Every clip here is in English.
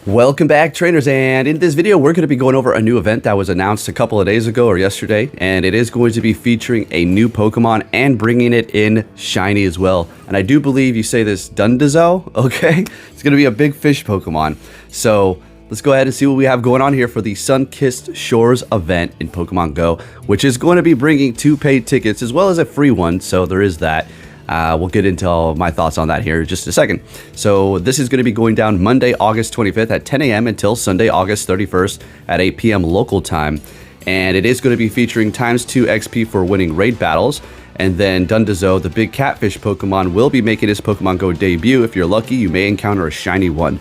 Welcome back, trainers, and in this video we're going to be going over a new event that was announced a couple of days ago or yesterday, and it is going to be featuring a new Pokemon and bringing it in shiny as well. And I do believe you say this Dondozo, okay? It's going to be a big fish Pokemon. So let's go ahead and see what we have going on here for the Sunkissed Shores event in Pokemon Go, which is going to be bringing 2 paid tickets as well as a free one, so there is that. We'll get into all my thoughts on that here in just a second. So this is going to be going down Monday, August 25th at 10 a.m. until Sunday, August 31st at 8 p.m. local time. And it is going to be featuring ×2 XP for winning raid battles. And then Dondozo, the big catfish Pokemon, will be making his Pokemon Go debut. If you're lucky, you may encounter a shiny one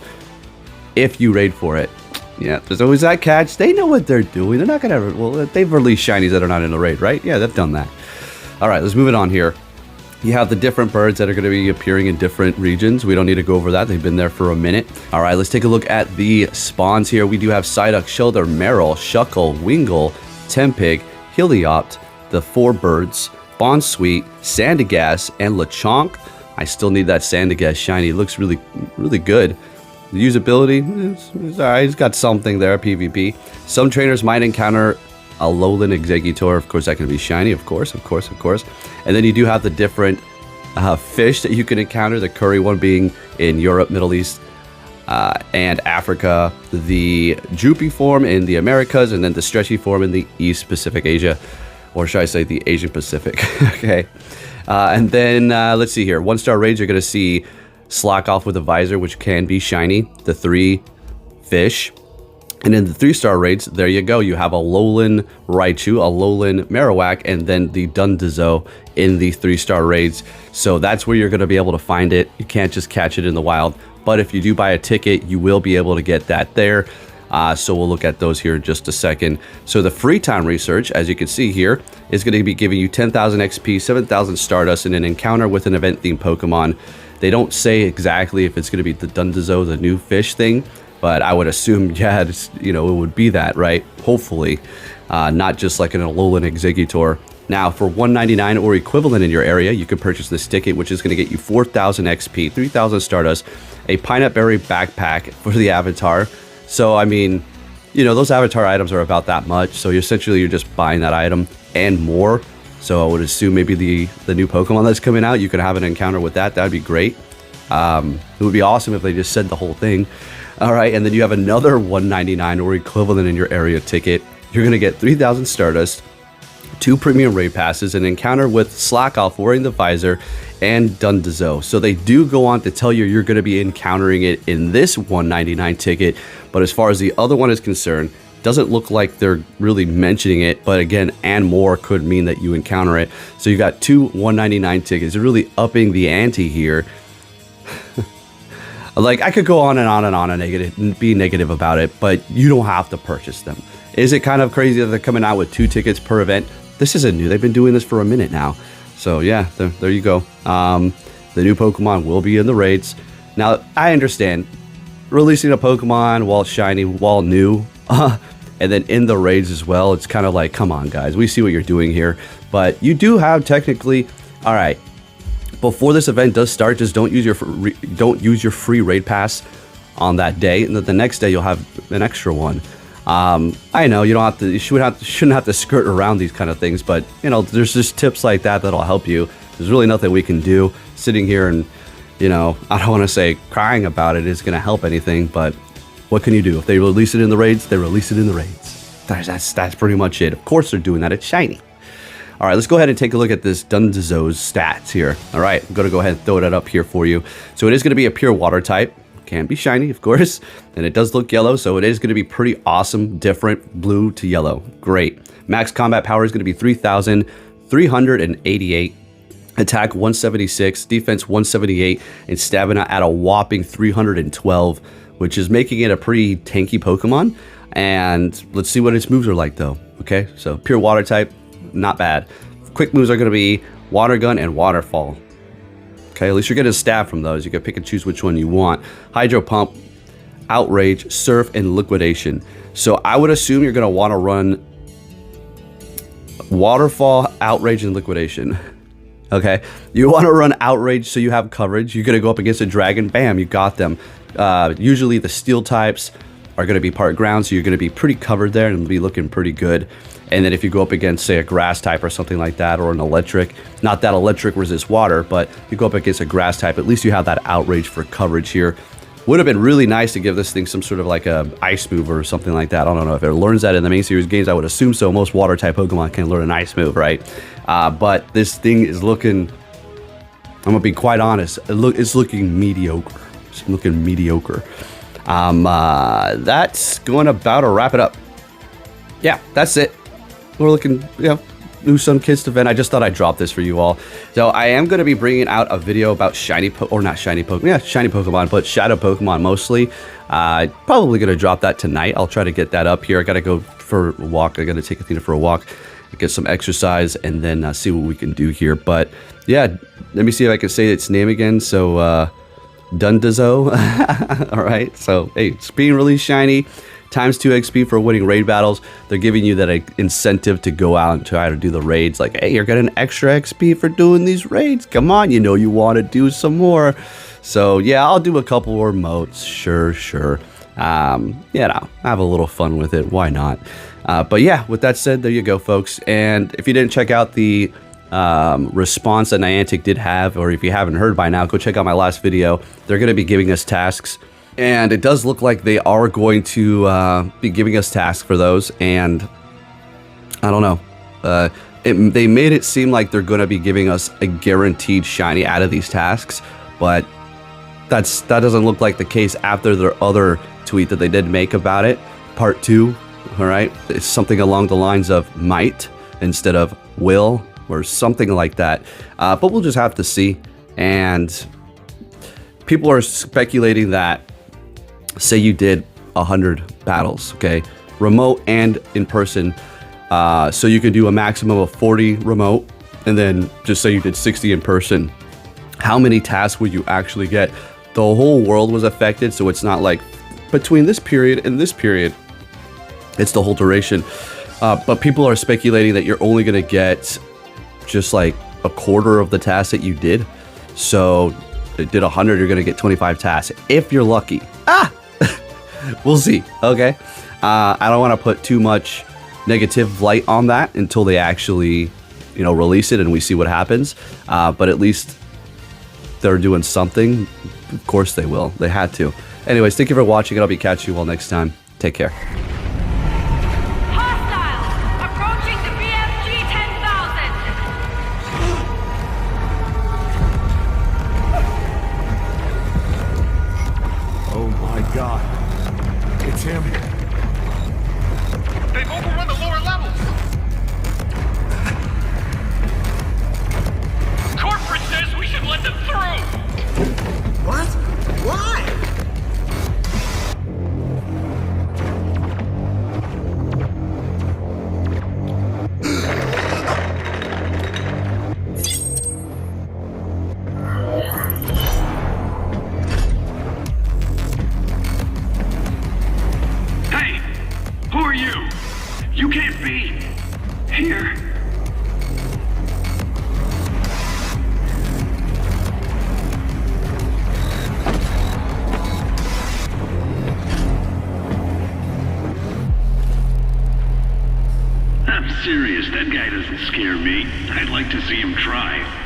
if you raid for it. Yeah, there's always that catch. They know what they're doing. They're not going to... Well, they've released shinies that are not in the raid, right? Yeah, they've done that. All right, let's move it on here. You have the different birds that are going to be appearing in different regions. We don't need to go over that. They've been there for a minute. All right, let's take a look at the spawns here. We do have Psyduck, Shellder, Marill, Shuckle, Wingull, Tempig, Helioptile, the 4 birds, Bonsweet, Sandygast, and Lechonk. I still need that Sandygast shiny. It looks really, really good. The usability, it's all right. It's got something there, PvP. Some trainers might encounter a Lowland Exeggutor. Of course, that can be shiny, of course. And then you do have the different fish that you can encounter, the curry one being in Europe, Middle East, and Africa, the droopy form in the Americas, and then the stretchy form in the East Pacific Asia, or should I say the Asian Pacific. Okay. And then let's see here. 1-star raids, you're going to see Slack Off with a Visor, which can be shiny, the 3 fish. And in the 3-star raids, there you go. You have a Lowland Raichu, a Lowland Marowak, and then the Dondozo in the 3-star raids. So that's where you're going to be able to find it. You can't just catch it in the wild. But if you do buy a ticket, you will be able to get that there. So we'll look at those here in just a second. So the free time research, as you can see here, is going to be giving you 10,000 XP, 7,000 Stardust, and an encounter with an event-themed Pokemon. They don't say exactly if it's going to be the Dondozo, the new fish thing. But I would assume, yeah, it would be that, right? Hopefully, not just like an Alolan Exeggutor. Now, for $199 or equivalent in your area, you can purchase this ticket, which is going to get you 4,000 XP, 3,000 Stardust, a Pineapple Berry backpack for the avatar. So, I mean, those avatar items are about that much. So, you're just buying that item and more. So, I would assume maybe the new Pokemon that's coming out, you could have an encounter with that. That would be great. It would be awesome if they just said the whole thing. All right, and then you have another $199 or equivalent in your area ticket. You're going to get 3,000 Stardust, 2 premium raid passes, an encounter with Slack Off wearing the visor, and Dondozo. So they do go on to tell you you're going to be encountering it in this $199 ticket. But as far as the other one is concerned, doesn't look like they're really mentioning it. But again, and more could mean that you encounter it. So you got 2 $199 tickets. You're really upping the ante here. Like, I could go on and on and on and be negative about it, but you don't have to purchase them. Is it kind of crazy that they're coming out with 2 tickets per event? This isn't new. They've been doing this for a minute now. So, yeah, there you go. The new Pokemon will be in the raids. Now, I understand releasing a Pokemon while shiny, while new, and then in the raids as well. It's kind of like, come on, guys. We see what you're doing here. But you do have technically... All right. Before this event does start, just don't use your free raid pass on that day, and then the next day you'll have an extra one. I know you shouldn't have to skirt around these kind of things, but there's just tips like that that'll help you. There's really nothing we can do sitting here and I don't want to say crying about it is going to help anything, but what can you do? If they release it in the raids, they release it in the raids. That's pretty much it. Of course they're doing that. It's shiny. All right, let's go ahead and take a look at this Dondozo's stats here. All right, I'm going to go ahead and throw that up here for you. So it is going to be a pure water type. Can be shiny, of course. And it does look yellow, so it is going to be pretty awesome, different, blue to yellow. Great. Max combat power is going to be 3,388. Attack 176, defense 178, and stamina at a whopping 312, which is making it a pretty tanky Pokemon. And let's see what its moves are like, though. Okay, so pure water type. Not bad. Quick moves are going to be Water Gun and Waterfall. Okay, at least you're getting a stab from those. You can pick and choose which one you want. Hydro Pump, Outrage, Surf, and Liquidation. So I would assume you're going to want to run Waterfall, Outrage, and Liquidation. Okay, you want to run Outrage so you have coverage. You're going to go up against a dragon. Bam, you got them. Usually the steel types are going to be part ground, so you're going to be pretty covered there and be looking pretty good. And then if you go up against, say, a grass type or something like that, or an electric, not that electric resists water, but you go up against a grass type, at least you have that outrage for coverage here. Would have been really nice to give this thing some sort of like a ice move or something like that. I don't know if it learns that in the main series games. I would assume so. Most water type Pokemon can learn an ice move, right? But this thing is looking, I'm gonna be quite honest, it's looking mediocre. It's looking mediocre. That's going about to wrap it up. Yeah, that's it. We're looking, you know, new Sunkissed event. I just thought I'd drop this for you all. So I am going to be bringing out a video about shiny shiny Pokemon, but shadow Pokemon mostly. Probably going to drop that tonight. I'll try to get that up here. I got to go for a walk. I got to take Athena for a walk, get some exercise, and then see what we can do here. But yeah, let me see if I can say its name again. So Dondozo. All right. So hey, it's being really shiny. Times 2 XP for winning raid battles. They're giving you that incentive to go out and try to do the raids. Like, hey, you're getting extra XP for doing these raids. Come on, you know you want to do some more. So yeah, I'll do a couple more modes. Sure. You know, have a little fun with it. Why not? But yeah, with that said, there you go, folks. And if you didn't check out the response that Niantic did have, or if you haven't heard by now, go check out my last video. They're going to be giving us tasks. And it does look like they are going to be giving us tasks for those. And I don't know. They made it seem like they're going to be giving us a guaranteed shiny out of these tasks. But that doesn't look like the case after their other tweet that they did make about it. Part 2, all right? It's something along the lines of might instead of will or something like that. But we'll just have to see. And people are speculating that, say you did 100 battles, okay, remote and in person, so you could do a maximum of 40 remote, and then just say you did 60 in person. How many tasks would you actually get? The whole world was affected, so it's not like between this period and this period, it's the whole duration. But people are speculating that you're only going to get just like a quarter of the tasks that you did. So it did 100, you're going to get 25 tasks if you're lucky. We'll see. Okay. I don't want to put too much negative light on that until they actually, you know, release it and we see what happens. But at least they're doing something. Of course they will. They had to. Anyways, thank you for watching, and I'll be catching you all next time. Take care. God, it's him. They've overrun the lower levels. Corporate says we should let them through. What? Why? You can't be here. I'm serious, that guy doesn't scare me. I'd like to see him try.